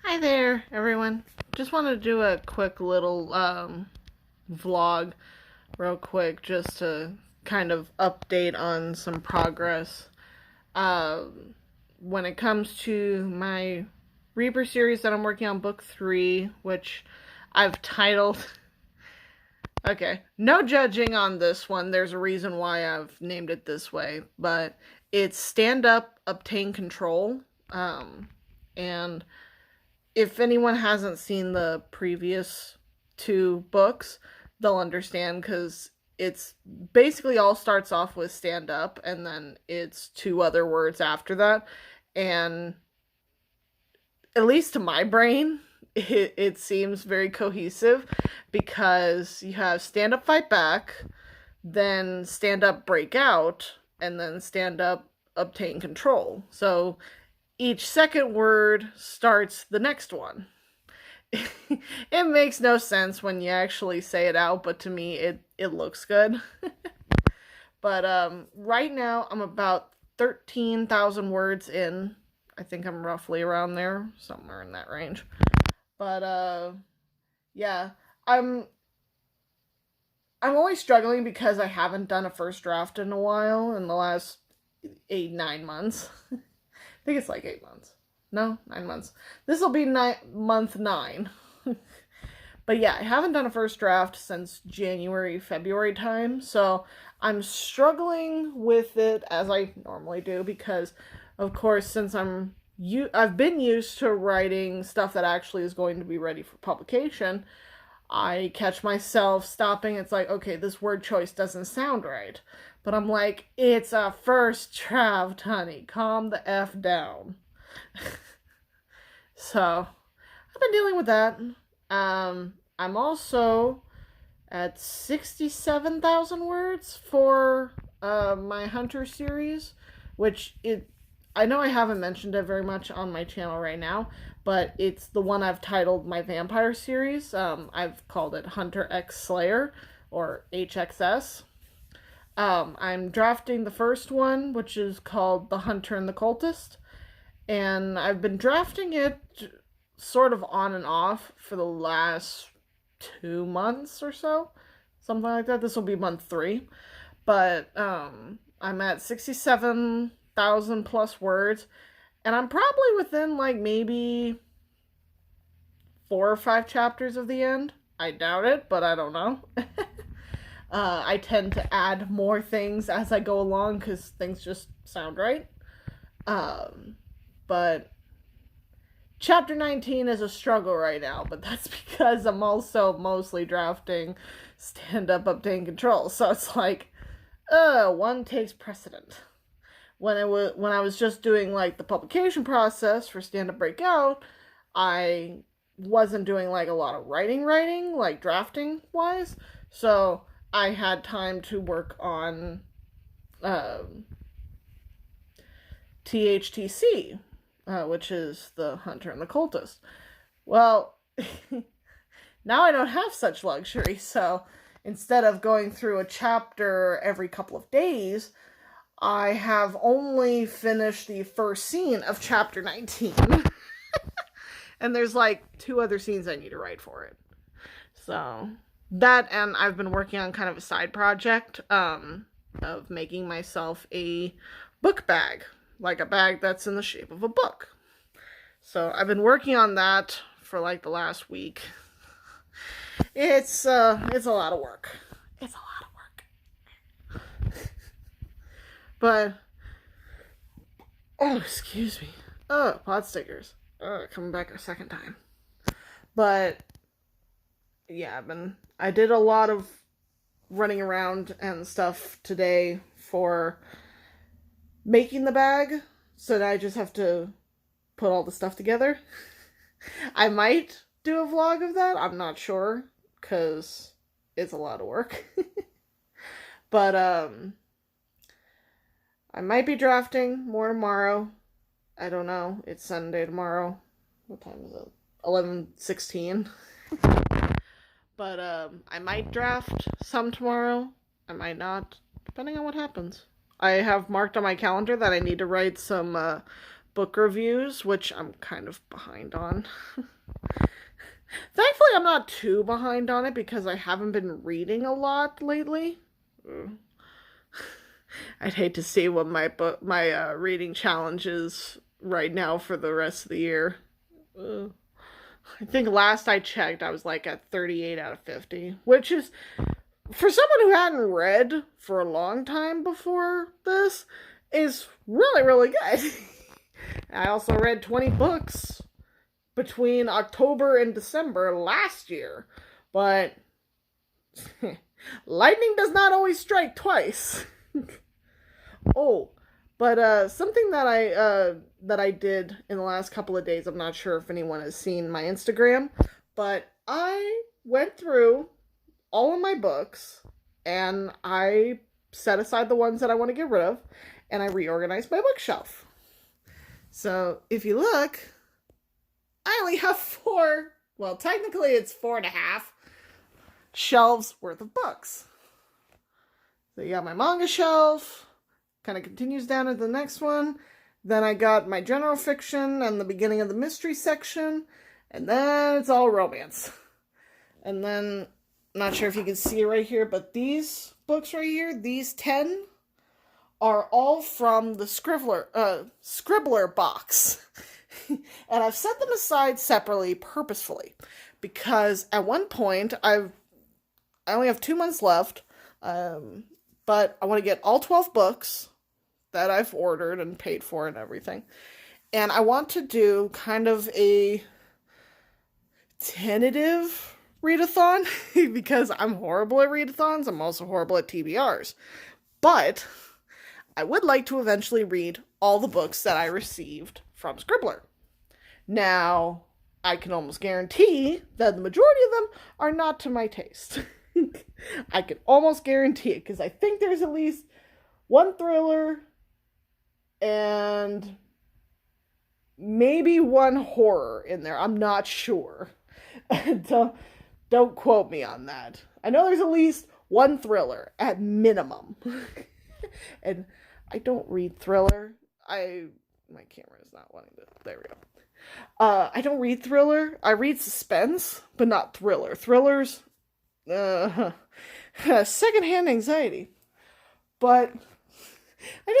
Hi there, everyone. Just wanted to do a quick little vlog, real quick, just to kind of update on some progress. When it comes to my Reaper series that I'm working on, book 3, which I've titled. Okay, no judging on this one. There's a reason why I've named it this way, but it's Stand Up, Obtain Control. And if anyone hasn't seen the previous 2 books, they'll understand because it's basically all starts off with stand up and then it's 2 other words after that. And at least to my brain, it seems very cohesive because you have stand up, fight back, then stand up, break out, and then stand up, obtain control. So each second word starts the next one. It makes no sense when you actually say it out, but to me it looks good. But right now I'm about 13,000 words in. I think I'm roughly around there, somewhere in that range. But yeah, I'm always struggling because I haven't done a first draft in a while, in the last 8-9 months. I think it's like 8 months. No, 9 months. This will be month 9. But yeah, I haven't done a first draft since January, February time, so I'm struggling with it as I normally do because, of course, since I've been used to writing stuff that actually is going to be ready for publication, I catch myself stopping. It's like, okay, this word choice doesn't sound right. But I'm like, it's a first draft, honey. Calm the F down. So, I've been dealing with that. I'm also at 67,000 words for my Hunter series, which I know I haven't mentioned it very much on my channel right now, but it's the one I've titled my vampire series. I've called it Hunter X Slayer, or HXS. I'm drafting the first one, which is called The Hunter and the Cultist, and I've been drafting it sort of on and off for the last 2 months or so, something like that. This will be month 3, but I'm at 67,000 plus words, and I'm probably within like maybe 4 or 5 chapters of the end. I doubt it, but I don't know. I tend to add more things as I go along because things just sound right. But chapter 19 is a struggle right now, but that's because I'm also mostly drafting stand up, obtain control. So it's like, one takes precedent. When I was just doing like the publication process for stand up, break out, I wasn't doing like a lot of writing, like drafting wise. So I had time to work on THTC, which is the Hunter and the Cultist. Well, now I don't have such luxury, so instead of going through a chapter every couple of days, I have only finished the first scene of chapter 19. And there's like 2 other scenes I need to write for it. So that, and I've been working on kind of a side project of making myself a book bag, like a bag that's in the shape of a book. So I've been working on that for like the last week. It's a lot of work. It's a lot of work. But excuse me. Pot stickers. Coming back a second time. But yeah, I did a lot of running around and stuff today for making the bag, so that I just have to put all the stuff together. I might do a vlog of that, I'm not sure, because it's a lot of work. But I might be drafting more tomorrow. I don't know, it's Sunday tomorrow. What time is it? 11:16. But I might draft some tomorrow. I might not, depending on what happens. I have marked on my calendar that I need to write some book reviews, which I'm kind of behind on. Thankfully, I'm not too behind on it because I haven't been reading a lot lately. I'd hate to see what my reading challenge is right now for the rest of the year. I think last I checked, I was like at 38 out of 50, which is, for someone who hadn't read for a long time before this, is really, really good. I also read 20 books between October and December last year, but lightning does not always strike twice. Oh, but something that I did in the last couple of days, I'm not sure if anyone has seen my Instagram, but I went through all of my books and I set aside the ones that I want to get rid of, and I reorganized my bookshelf. So if you look, I only have 4, well, technically it's 4.5 shelves worth of books. So you got my manga shelf, kind of continues down to the next one. Then I got my general fiction and the beginning of the mystery section, and then it's all romance. And then, I'm not sure if you can see it right here, but these books right here, these 10, are all from the Scribbler box. And I've set them aside separately, purposefully, because at one point, I only have 2 months left, but I want to get all 12 books that I've ordered and paid for and everything. And I want to do kind of a tentative readathon, because I'm horrible at readathons. I'm also horrible at TBRs. But I would like to eventually read all the books that I received from Scribbler. Now, I can almost guarantee that the majority of them are not to my taste. I can almost guarantee it, because I think there's at least one thriller and maybe one horror in there. I'm not sure. Don't quote me on that. I know there's at least one thriller at minimum. And I don't read thriller. My camera is not wanting to. There we go. I don't read thriller. I read suspense, but not thriller. Thrillers, secondhand anxiety. But I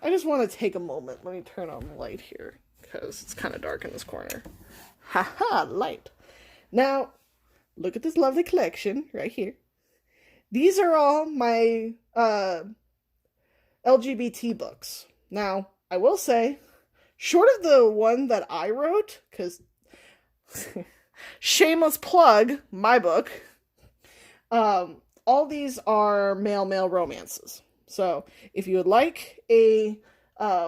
just want to take a moment. Let me turn on the light here, because it's kind of dark in this corner. Haha, light. Now, look at this lovely collection right here. These are all my LGBT books. Now, I will say, short of the one that I wrote, because shameless plug, my book, all these are male romances. So if you would like a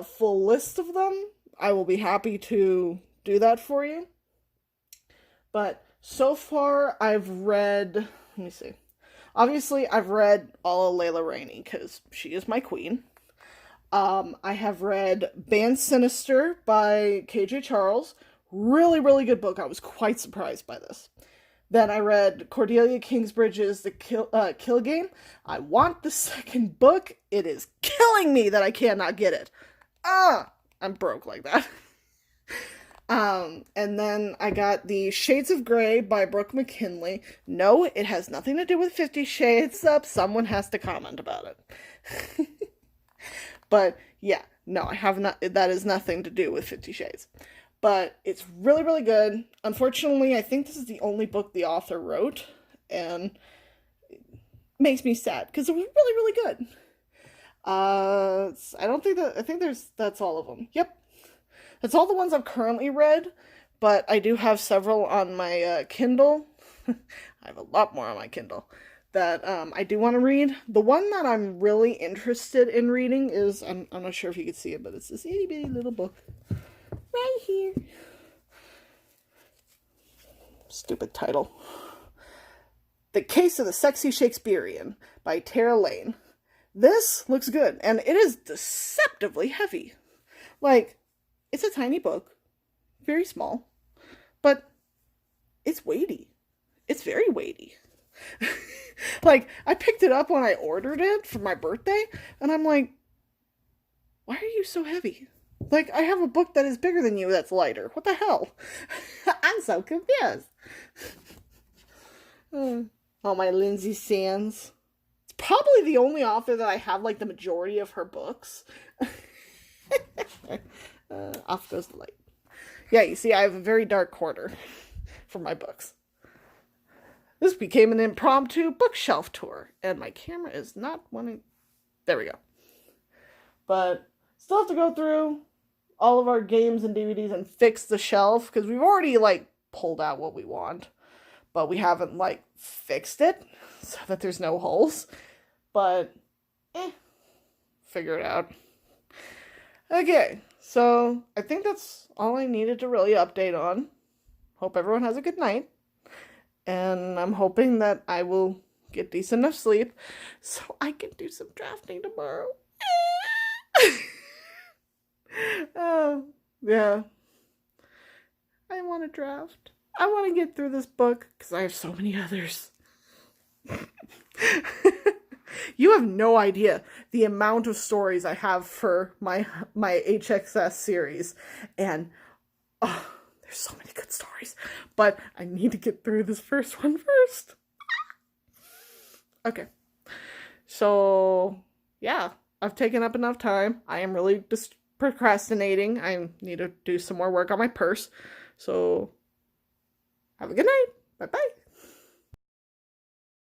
full list of them, I will be happy to do that for you. But so far, I've read, let me see. Obviously, I've read all of Layla Rainey, because she is my queen. I have read Band Sinister by KJ Charles. Really, really good book. I was quite surprised by this. Then I read Cordelia Kingsbridge's The Kill Game. I want the second book. It is killing me that I cannot get it. I'm broke like that. And then I got The Shades of Grey by Brooke McKinley. No, it has nothing to do with 50 Shades Up. Someone has to comment about it. But yeah, no, I have not. That is nothing to do with 50 Shades. But it's really, really good. Unfortunately, I think this is the only book the author wrote, and it makes me sad because it was really, really good. I think that's all of them. Yep. That's all the ones I've currently read, but I do have several on my Kindle. I have a lot more on my Kindle that I do want to read. The one that I'm really interested in reading is, I'm not sure if you can see it, but it's this itty bitty little book right here. Stupid title. The Case of the Sexy Shakespearean by Tara Lane. This looks good, and it is deceptively heavy. Like, it's a tiny book, very small, but it's weighty. It's very weighty. Like, I picked it up when I ordered it for my birthday, and I'm like, why are you so heavy? Like, I have a book that is bigger than you that's lighter. What the hell? I'm so confused. Oh, my Lindsay Sands. It's probably the only author that I have, like, the majority of her books. Off goes the light. Yeah, you see, I have a very dark corner for my books. This became an impromptu bookshelf tour, and my camera is not wanting... There we go. But still have to go through all of our games and DVDs and fix the shelf, because we've already, like, pulled out what we want, but we haven't, like, fixed it so that there's no holes. But, figure it out. Okay, so I think that's all I needed to really update on. Hope everyone has a good night. And I'm hoping that I will get decent enough sleep so I can do some drafting tomorrow. Yeah. I want to draft. I want to get through this book because I have so many others. You have no idea the amount of stories I have for my HXS series. And there's so many good stories. But I need to get through this first one first. Okay. So, yeah. I've taken up enough time. I am really just procrastinating. I need to do some more work on my purse. So, have a good night. Bye-bye.